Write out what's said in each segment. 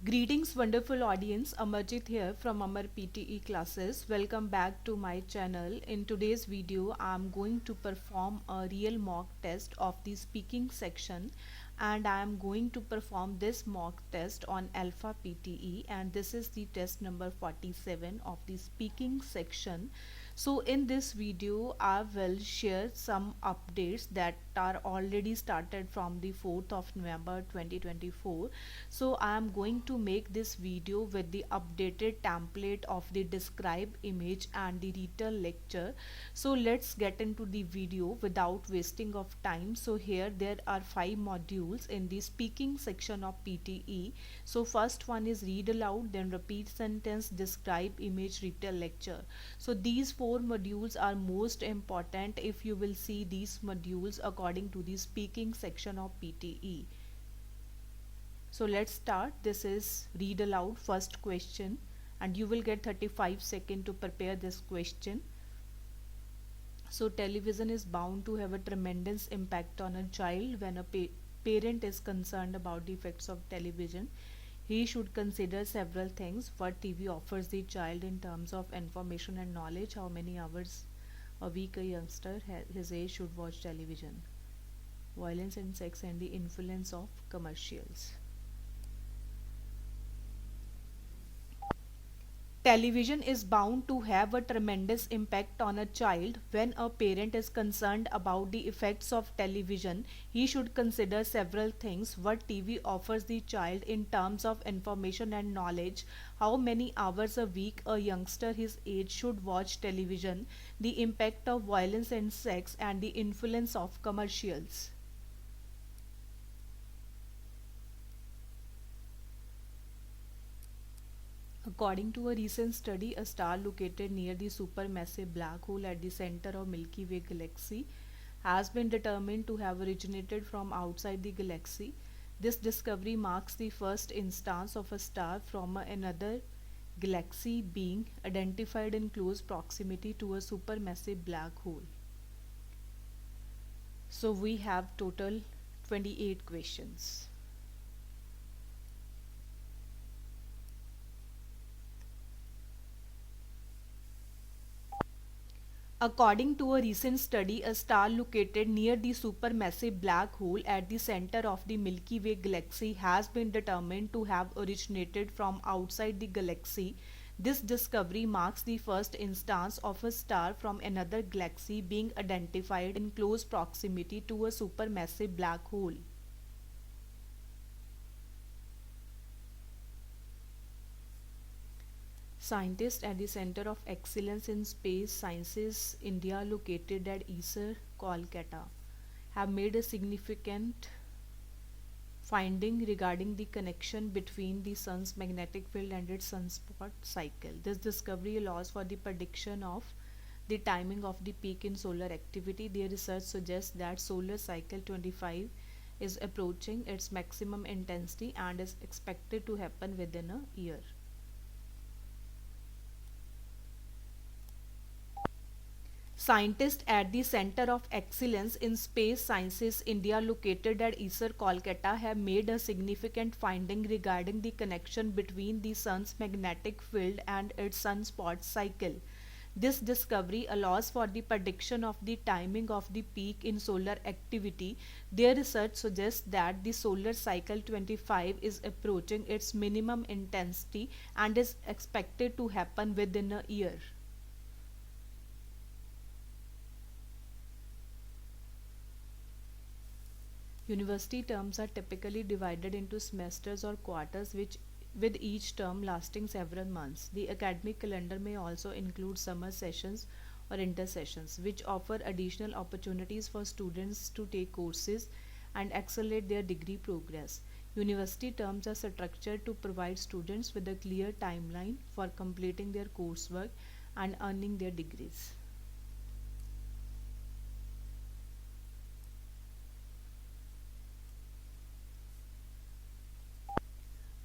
Greetings, wonderful audience. Amarjit here from Amar PTE classes. Welcome back to my channel. In today's video, I'm going to perform a real mock test of the speaking section, and I am going to perform this mock test on Alpha PTE, and this is the test number 47 of the speaking section. So in this video I will share some updates that are already started from the 4th of November 2024. So I am going to make this video with the updated template of the describe image and the detailed lecture. So let's get into the video without wasting of time. So here there are 5 modules in the speaking section of PTE. So first one is read aloud, then repeat sentence, describe image, detailed lecture. So these 4 modules are most important if you will see these modules according to the speaking section of PTE. So let's start. This is read aloud, first question, and you will get 35 seconds to prepare this question. So television is bound to have a tremendous impact on a child. When a parent is concerned about the effects of television, he should consider several things: what TV offers the child in terms of information and knowledge, how many hours a week a youngster his age should watch television, violence and sex, and the influence of commercials. Television is bound to have a tremendous impact on a child. When a parent is concerned about the effects of television, he should consider several things: what TV offers the child in terms of information and knowledge, how many hours a week a youngster his age should watch television, the impact of violence and sex, and the influence of commercials. According to a recent study, a star located near the supermassive black hole at the center of Milky Way galaxy has been determined to have originated from outside the galaxy. This discovery marks the first instance of a star from another galaxy being identified in close proximity to a supermassive black hole. So we have total 28 questions. According to a recent study, a star located near the supermassive black hole at the center of the Milky Way galaxy has been determined to have originated from outside the galaxy. This discovery marks the first instance of a star from another galaxy being identified in close proximity to a supermassive black hole. Scientists at the Center of Excellence in Space Sciences, India, located at ISRO, Kolkata, have made a significant finding regarding the connection between the sun's magnetic field and its sunspot cycle. This discovery allows for the prediction of the timing of the peak in solar activity. Their research suggests that solar cycle 25 is approaching its maximum intensity and is expected to happen within a year. Scientists at the Center of Excellence in Space Sciences, India, located at ISRO, Kolkata, have made a significant finding regarding the connection between the sun's magnetic field and its sunspot cycle. This discovery allows for the prediction of the timing of the peak in solar activity. Their research suggests that the solar cycle 25 is approaching its minimum intensity and is expected to happen within a year. University terms are typically divided into semesters or quarters, with each term lasting several months. The academic calendar may also include summer sessions or intersessions, which offer additional opportunities for students to take courses and accelerate their degree progress. University terms are structured to provide students with a clear timeline for completing their coursework and earning their degrees.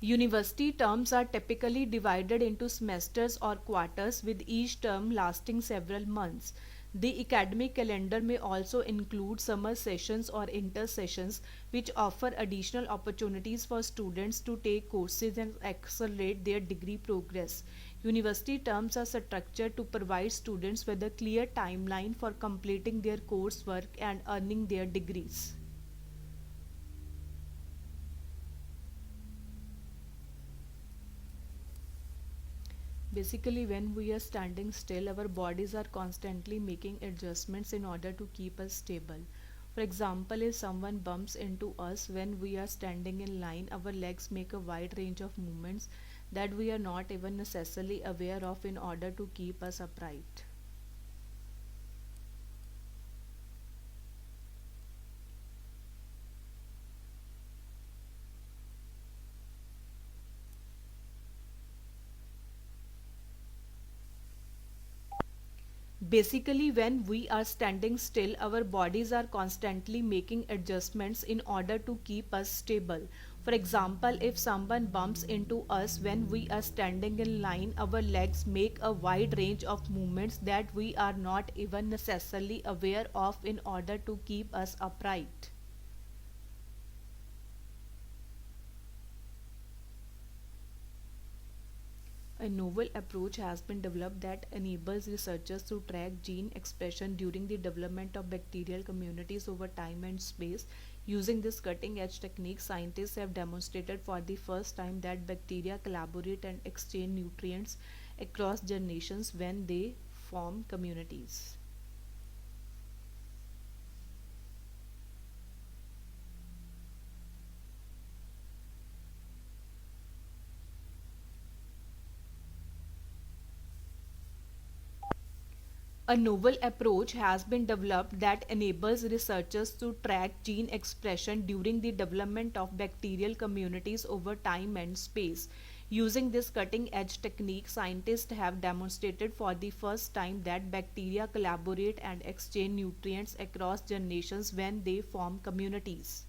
University terms are typically divided into semesters or quarters, with each term lasting several months. The academic calendar may also include summer sessions or inter sessions, which offer additional opportunities for students to take courses and accelerate their degree progress. University terms are structured to provide students with a clear timeline for completing their coursework and earning their degrees. Basically, when we are standing still, our bodies are constantly making adjustments in order to keep us stable. For example, if someone bumps into us when we are standing in line, our legs make a wide range of movements that we are not even necessarily aware of in order to keep us upright. Basically, when we are standing still, our bodies are constantly making adjustments in order to keep us stable. For example, if someone bumps into us when we are standing in line, our legs make a wide range of movements that we are not even necessarily aware of in order to keep us upright. A novel approach has been developed that enables researchers to track gene expression during the development of bacterial communities over time and space. Using this cutting edge technique, scientists have demonstrated for the first time that bacteria collaborate and exchange nutrients across generations when they form communities. A novel approach has been developed that enables researchers to track gene expression during the development of bacterial communities over time and space. Using this cutting edge technique, scientists have demonstrated for the first time that bacteria collaborate and exchange nutrients across generations when they form communities.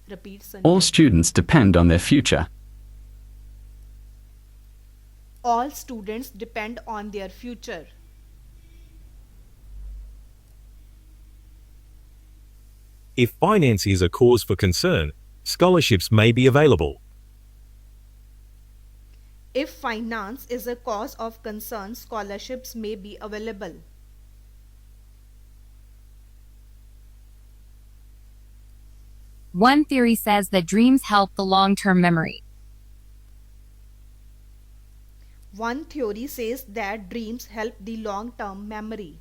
Repeat, All Sanjay. students depend on their future. All students depend on their future. If finance is a cause for concern, scholarships may be available. If finance is a cause of concern, scholarships may be available. One theory says that dreams help the long-term memory. One theory says that dreams help the long term memory.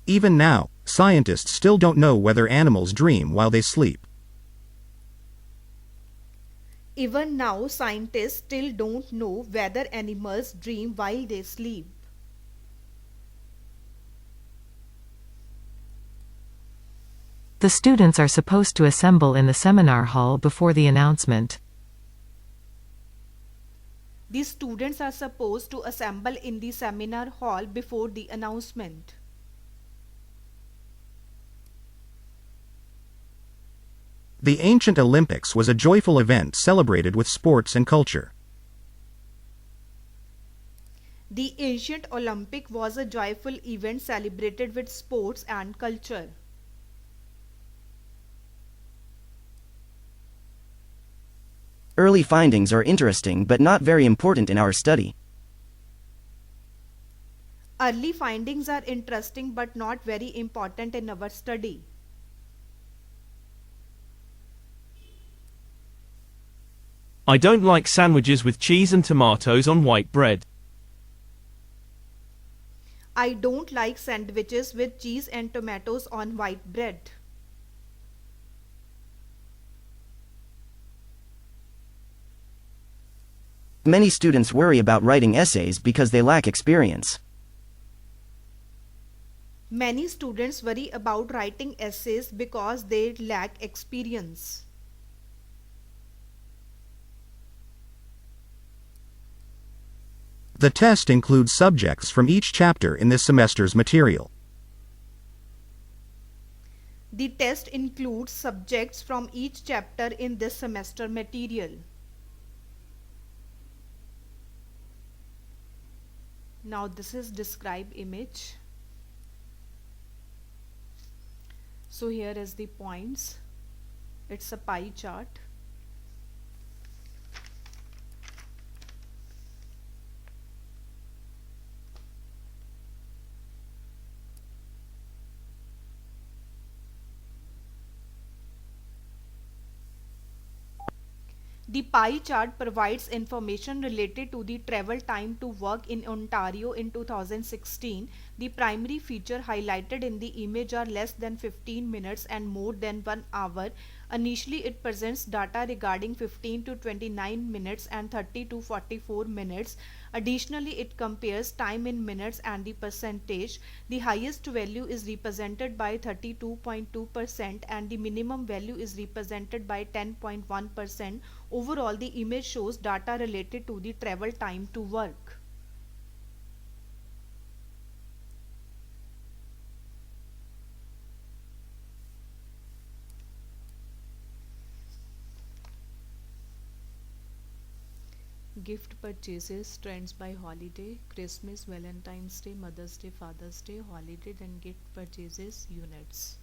Even now, scientists still don't know whether animals dream while they sleep. Even now, scientists still don't know whether animals dream while they sleep. The students are supposed to assemble in the seminar hall before the announcement. The students are supposed to assemble in the seminar hall before the announcement. The ancient Olympics was a joyful event celebrated with sports and culture. The ancient Olympic was a joyful event celebrated with sports and culture. Early findings are interesting but not very important in our study. Early findings are interesting but not very important in our study. I don't like sandwiches with cheese and tomatoes on white bread. I don't like sandwiches with cheese and tomatoes on white bread. Many students worry about writing essays because they lack experience. Many students worry about writing essays because they lack experience. The test includes subjects from each chapter in this semester's material. The test includes subjects from each chapter in this semester material. Now this is describe image. So here is the points. It's a pie chart. The pie chart provides information related to the travel time to work in Ontario in 2016. The primary feature highlighted in the image are less than 15 minutes and more than 1 hour. Initially, it presents data regarding 15 to 29 minutes and 30 to 44 minutes. Additionally, it compares time in minutes and the percentage. The highest value is represented by 32.2% and the minimum value is represented by 10.1%. Overall, the image shows data related to the travel time to work. Gift purchases, trends by holiday, Christmas, Valentine's Day, Mother's Day, Father's Day, holiday, then gift purchases, units.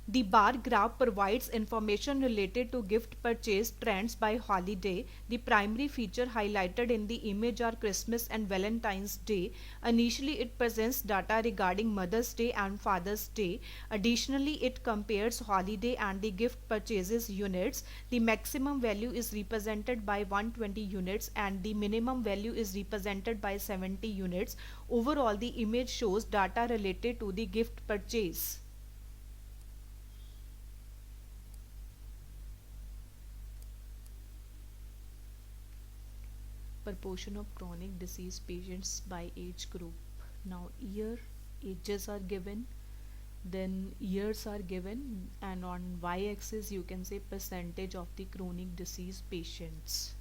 The bar graph provides information related to gift purchase trends by holiday. The primary feature highlighted in the image are Christmas and Valentine's Day. Initially, it presents data regarding Mother's Day and Father's Day. Additionally, it compares holiday and the gift purchases units. The maximum value is represented by 120 units and the minimum value is represented by 70 units. Overall, the image shows data related to the gift purchase. Proportion of chronic disease patients by age group. Now ages are given, then years are given, and on y-axis you can say percentage of the chronic disease patients.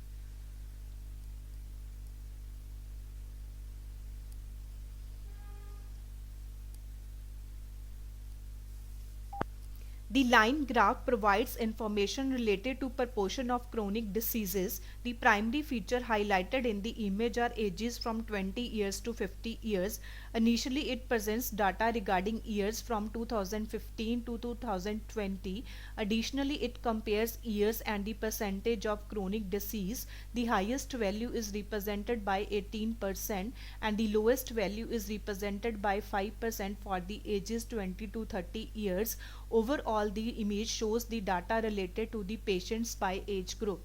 The line graph provides information related to proportion of chronic diseases. The primary feature highlighted in the image are ages from 20 years to 50 years. Initially, it presents data regarding years from 2015 to 2020. Additionally, it compares years and the percentage of chronic disease. The highest value is represented by 18% and the lowest value is represented by 5% for the ages 20 to 30 years. Overall, the image shows the data related to the patients by age group.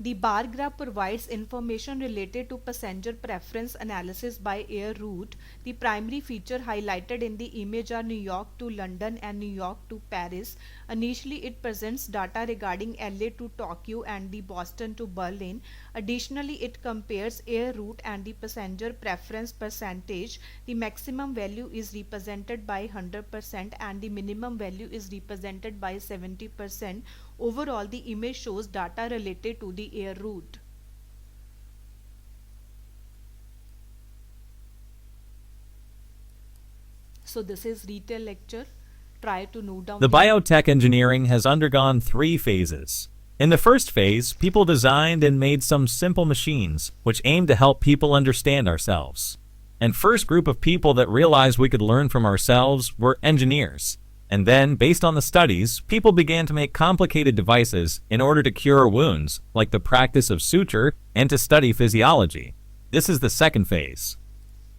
The bar graph provides information related to passenger preference analysis by air route. The primary feature highlighted in the image are New York to London and New York to Paris. Initially, it presents data regarding LA to Tokyo and the Boston to Berlin. Additionally, it compares air route and the passenger preference percentage. The maximum value is represented by 100% and the minimum value is represented by 70%. Overall, the image shows data related to the air route. So this is retail lecture. Try to note down The biotech engineering has undergone 3 phases. In the first phase, people designed and made some simple machines, which aimed to help people understand ourselves. And first group of people that realized we could learn from ourselves were engineers. And then, based on the studies, people began to make complicated devices in order to cure wounds, like the practice of suture, and to study physiology. This is the second phase.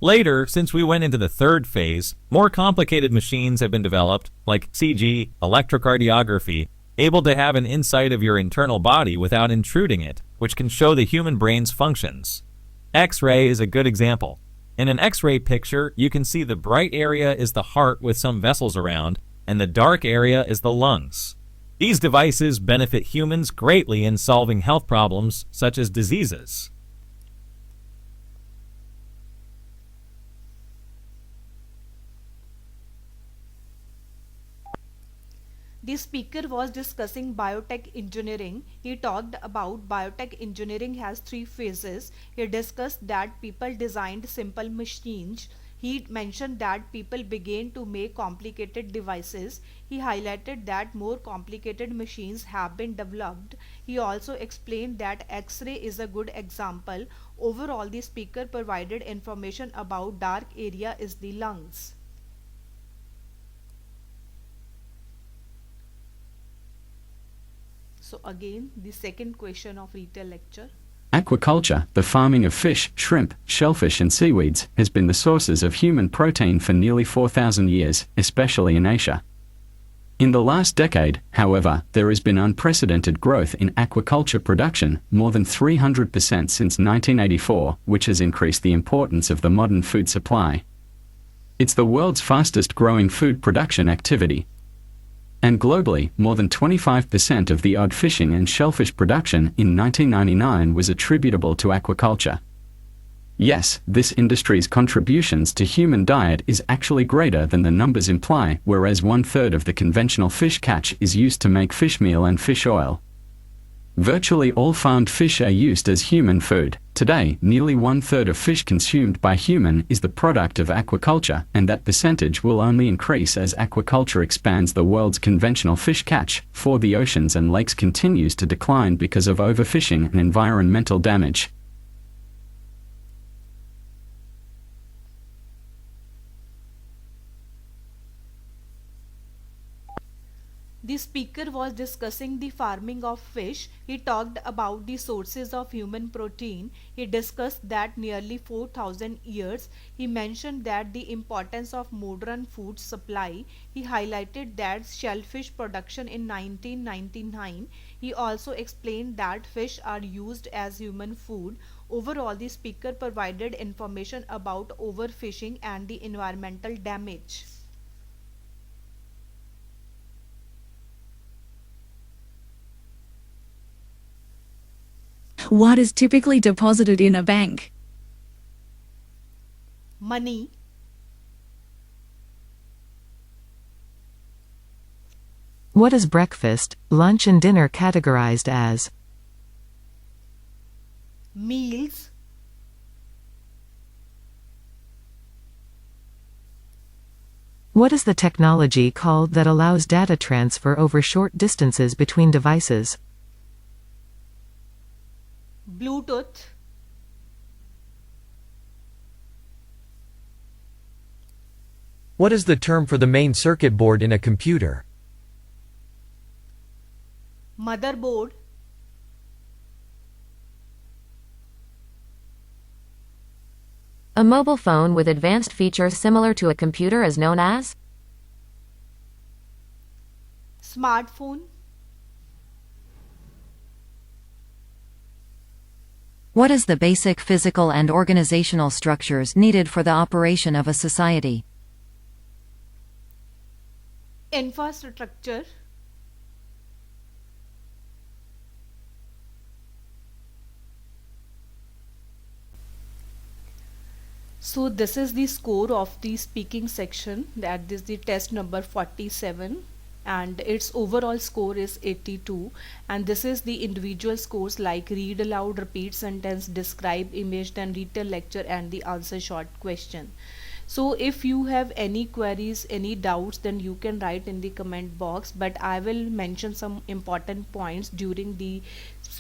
Later, since we went into the third phase, more complicated machines have been developed, like CG, electrocardiography, able to have an insight of your internal body without intruding it, which can show the human brain's functions. X-ray is a good example. In an X-ray picture, you can see the bright area is the heart with some vessels around, and the dark area is the lungs. These devices benefit humans greatly in solving health problems such as diseases. The speaker was discussing biotech engineering. He talked about biotech engineering has three phases. He discussed that people designed simple machines. He mentioned that people began to make complicated devices. He highlighted that more complicated machines have been developed. He also explained that X-ray is a good example. Overall, the speaker provided information about dark area is the lungs. So again, the second question of retail lecture. Aquaculture, the farming of fish, shrimp, shellfish and seaweeds, has been the sources of human protein for nearly 4,000 years, especially in Asia. In the last decade, however, there has been unprecedented growth in aquaculture production, more than 300% since 1984, which has increased the importance of the modern food supply. It's the world's fastest growing food production activity. And globally, more than 25% of the odd fishing and shellfish production in 1999 was attributable to aquaculture. Yes, this industry's contributions to human diet is actually greater than the numbers imply, whereas 1/3 of the conventional fish catch is used to make fish meal and fish oil. Virtually all farmed fish are used as human food. Today, nearly 1/3 of fish consumed by human is the product of aquaculture, and that percentage will only increase as aquaculture expands the world's conventional fish catch, for the oceans and lakes continues to decline because of overfishing and environmental damage. The speaker was discussing the farming of fish. He talked about the sources of human protein. He discussed that nearly 4,000 years. He mentioned that the importance of modern food supply. He highlighted that shellfish production in 1999. He also explained that fish are used as human food. Overall, the speaker provided information about overfishing and the environmental damage. What is typically deposited in a bank? Money. What is breakfast, lunch and dinner categorized as? Meals. What is the technology called that allows data transfer over short distances between devices? Bluetooth. What is the term for the main circuit board in a computer? Motherboard. A mobile phone with advanced features similar to a computer is known as? Smartphone. What is the basic physical and organizational structures needed for the operation of a society? Infrastructure. So this is the score of the speaking section. That is the test number 47. And its overall score is 82, and this is the individual scores like read aloud, repeat sentence, describe image, then retail lecture and the answer short question. So if you have any queries, any doubts, then you can write in the comment box, but I will mention some important points during the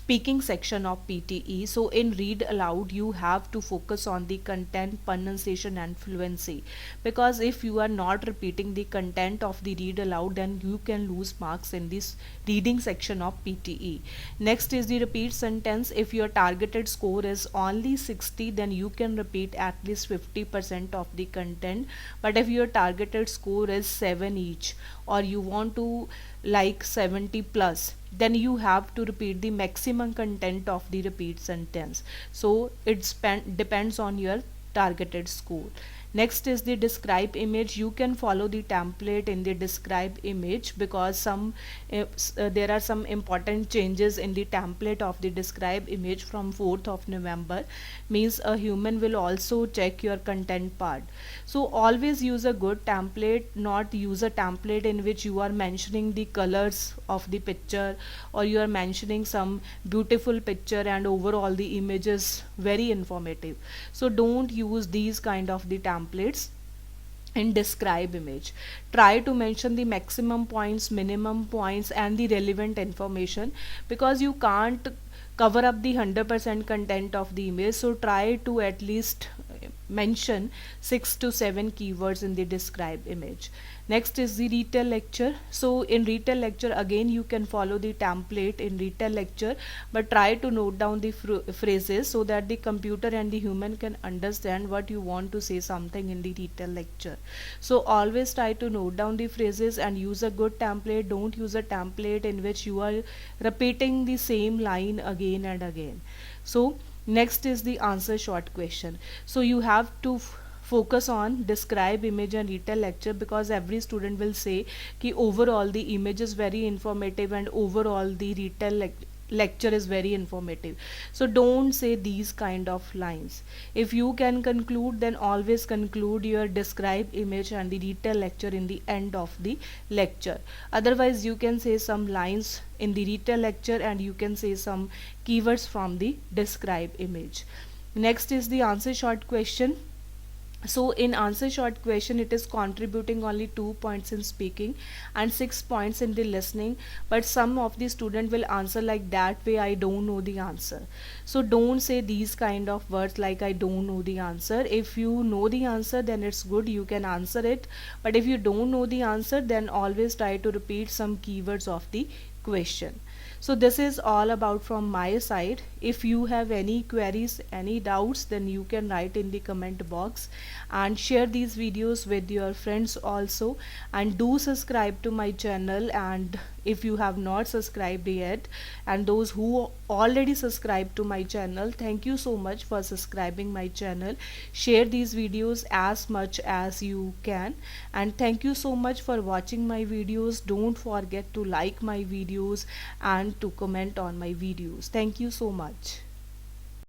speaking section of PTE. So in read aloud you have to focus on the content, pronunciation and fluency, because if you are not repeating the content of the read aloud, then you can lose marks in this reading section of PTE. Next is the repeat sentence. If your targeted score is only 60, then you can repeat at least 50% of the content. But if your targeted score is 7 each, or you want to like 70 plus, then you have to repeat the maximum content of the repeat sentence. So it depends on your targeted score. Next is the describe image. You can follow the template in the describe image, because there are some important changes in the template of the describe image from 4th of November. Means a human will also check your content part. So always use a good template, not use a template in which you are mentioning the colors of the picture, or you are mentioning some beautiful picture and overall the image is very informative. So don't use these kind of the templates in describe image. Try to mention the maximum points, minimum points and the relevant information, because you can't cover up the 100% content of the image. So try to at least mention 6 to 7 keywords in the describe image. Next is the retell lecture. So in retell lecture again you can follow the template in retell lecture, but try to note down the phrases so that the computer and the human can understand what you want to say something in the retell lecture. So always try to note down the phrases and use a good template. Don't use a template in which you are repeating the same line again and again. So next is the answer short question. So you have to focus on describe image and retell lecture, because every student will say कि overall the image is very informative and overall the retell lecture is very informative. So don't say these kind of lines. If you can conclude, then always conclude your describe image and the retell lecture in the end of the lecture. Otherwise you can say some lines in the retell lecture and you can say some keywords from the describe image. Next is the answer short question. So in answer short question it is contributing only 2 points in speaking and 6 points in the listening, but some of the student will answer like that way, I don't know the answer. So don't say these kind of words like I don't know the answer. If you know the answer, then it's good, you can answer it, but if you don't know the answer, then always try to repeat some keywords of the question. So this is all about from my side. If you have any queries, any doubts, then you can write in the comment box and share these videos with your friends also, and do subscribe to my channel. And if you have not subscribed yet, and those who already subscribed to my channel, thank you so much for subscribing my channel. Share these videos as much as you can, and thank you so much for watching my videos. Don't forget to like my videos and to comment on my videos. Thank you so much.